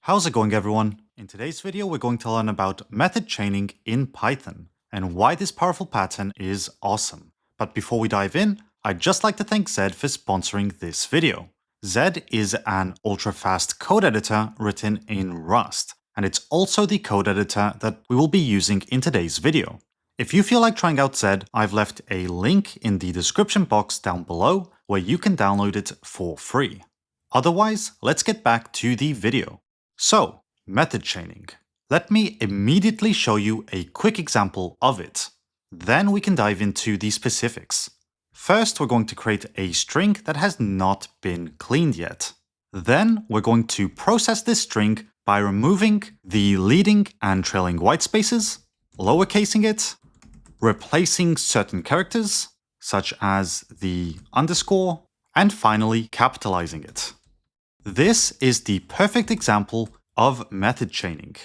How's it going, everyone? In today's video, we're going to learn about method chaining in Python and why this powerful pattern is awesome. But before we dive in, I'd just like to thank Zed for sponsoring this video. Zed is an ultra-fast code editor written in Rust, and it's also the code editor that we will be using in today's video. If you feel like trying out Zed, I've left a link in the description box down below where you can download it for free. Otherwise, let's get back to the video. So, method chaining. Let me immediately show you a quick example of it. Then we can dive into the specifics. First, we're going to create a string that has not been cleaned yet. Then we're going to process this string by removing the leading and trailing white spaces, lowercasing it, replacing certain characters, such as the underscore, and finally capitalizing it. This is the perfect example of method chaining.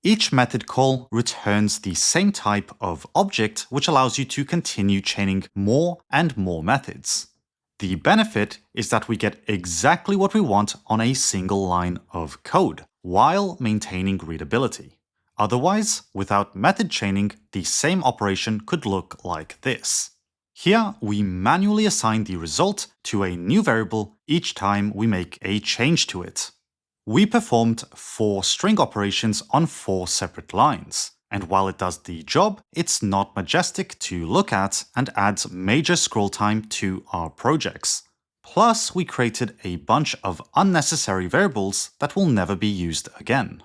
Each method call returns the same type of object, which allows you to continue chaining more and more methods. The benefit is that we get exactly what we want on a single line of code, while maintaining readability. Otherwise, without method chaining, the same operation could look like this. Here, we manually assign the result to a new variable each time we make a change to it. We performed 4 string operations on 4 separate lines, and while it does the job, it's not majestic to look at and adds major scroll time to our projects. Plus, we created a bunch of unnecessary variables that will never be used again.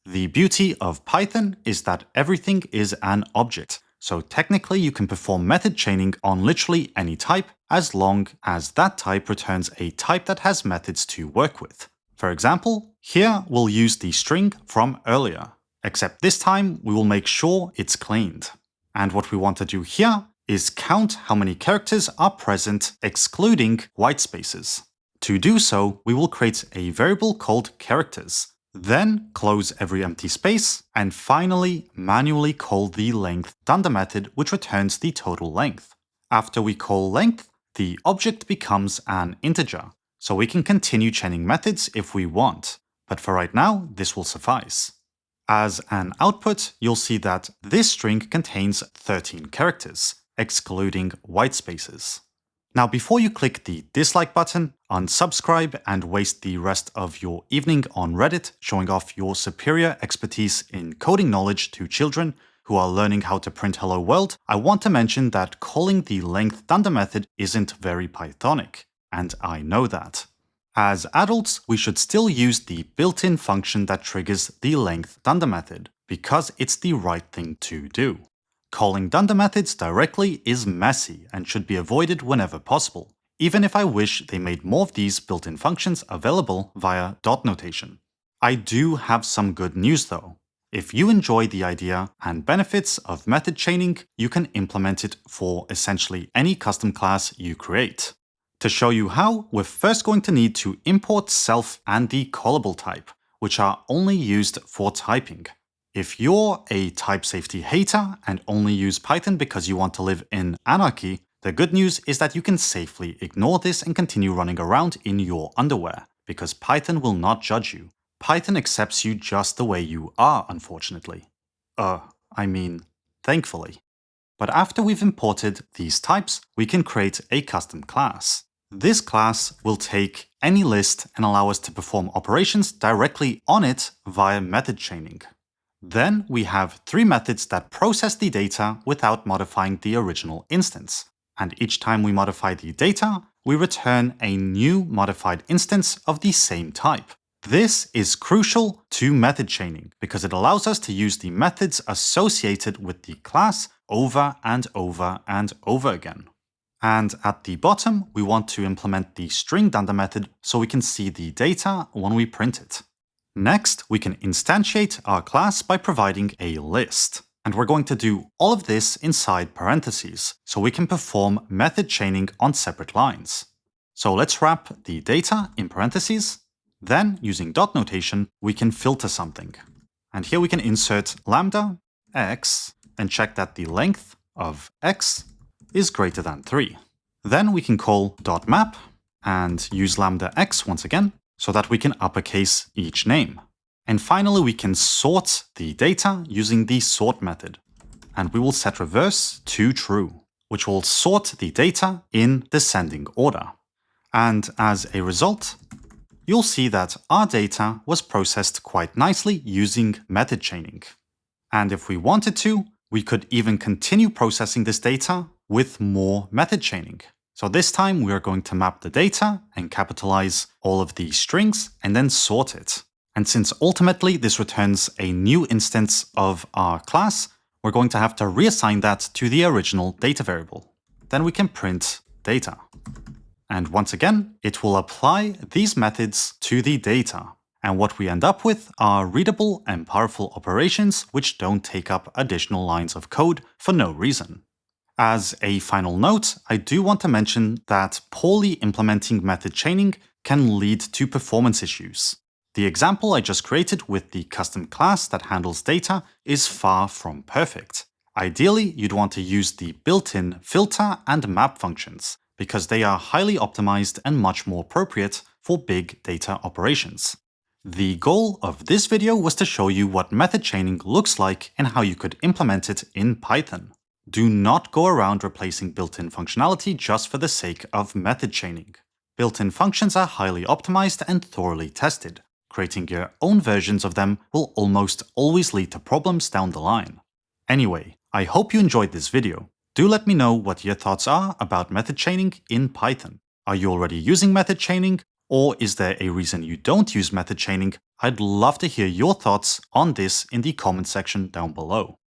The beauty of Python is that everything is an object. So technically you can perform method chaining on literally any type as long as that type returns a type that has methods to work with. For example, here we'll use the string from earlier, except this time we will make sure it's cleaned. And what we want to do here is count how many characters are present excluding white spaces. To do so, we will create a variable called characters. Then close every empty space, and finally manually call the length dunder method, which returns the total length. After we call length, the object becomes an integer, so we can continue chaining methods if we want, but for right now, this will suffice. As an output, you'll see that this string contains 13 characters, excluding white spaces. Now, before you click the dislike button, unsubscribe, and waste the rest of your evening on Reddit showing off your superior expertise in coding knowledge to children who are learning how to print hello world, I want to mention that calling the length dunder method isn't very Pythonic, and I know that. As adults, we should still use the built-in function that triggers the length dunder method, because it's the right thing to do. Calling dunder methods directly is messy and should be avoided whenever possible, even if I wish they made more of these built-in functions available via dot notation. I do have some good news though. If you enjoy the idea and benefits of method chaining, you can implement it for essentially any custom class you create. To show you how, we're first going to need to import self and the callable type, which are only used for typing. If you're a type safety hater and only use Python because you want to live in anarchy, the good news is that you can safely ignore this and continue running around in your underwear, because Python will not judge you. Python accepts you just the way you are, unfortunately. Thankfully. But after we've imported these types, we can create a custom class. This class will take any list and allow us to perform operations directly on it via method chaining. Then we have 3 methods that process the data without modifying the original instance. And each time we modify the data, we return a new modified instance of the same type. This is crucial to method chaining because it allows us to use the methods associated with the class over and over and over again. And at the bottom, we want to implement the string dunder method so we can see the data when we print it. Next, we can instantiate our class by providing a list. And we're going to do all of this inside parentheses, so we can perform method chaining on separate lines. So let's wrap the data in parentheses. Then, using dot notation, we can filter something. And here we can insert lambda x and check that the length of x is greater than 3. Then we can call dot map and use lambda x once again, so that we can uppercase each name. And finally, we can sort the data using the sort method. And we will set reverse to true, which will sort the data in descending order. And as a result, you'll see that our data was processed quite nicely using method chaining. And if we wanted to, we could even continue processing this data with more method chaining. So this time we are going to map the data and capitalize all of the strings and then sort it. And since ultimately this returns a new instance of our class, we're going to have to reassign that to the original data variable. Then we can print data. And once again, it will apply these methods to the data. And what we end up with are readable and powerful operations which don't take up additional lines of code for no reason. As a final note, I do want to mention that poorly implementing method chaining can lead to performance issues. The example I just created with the custom class that handles data is far from perfect. Ideally, you'd want to use the built-in filter and map functions, because they are highly optimized and much more appropriate for big data operations. The goal of this video was to show you what method chaining looks like and how you could implement it in Python. Do not go around replacing built-in functionality just for the sake of method chaining. Built-in functions are highly optimized and thoroughly tested. Creating your own versions of them will almost always lead to problems down the line. Anyway, I hope you enjoyed this video. Do let me know what your thoughts are about method chaining in Python. Are you already using method chaining? Or is there a reason you don't use method chaining? I'd love to hear your thoughts on this in the comment section down below.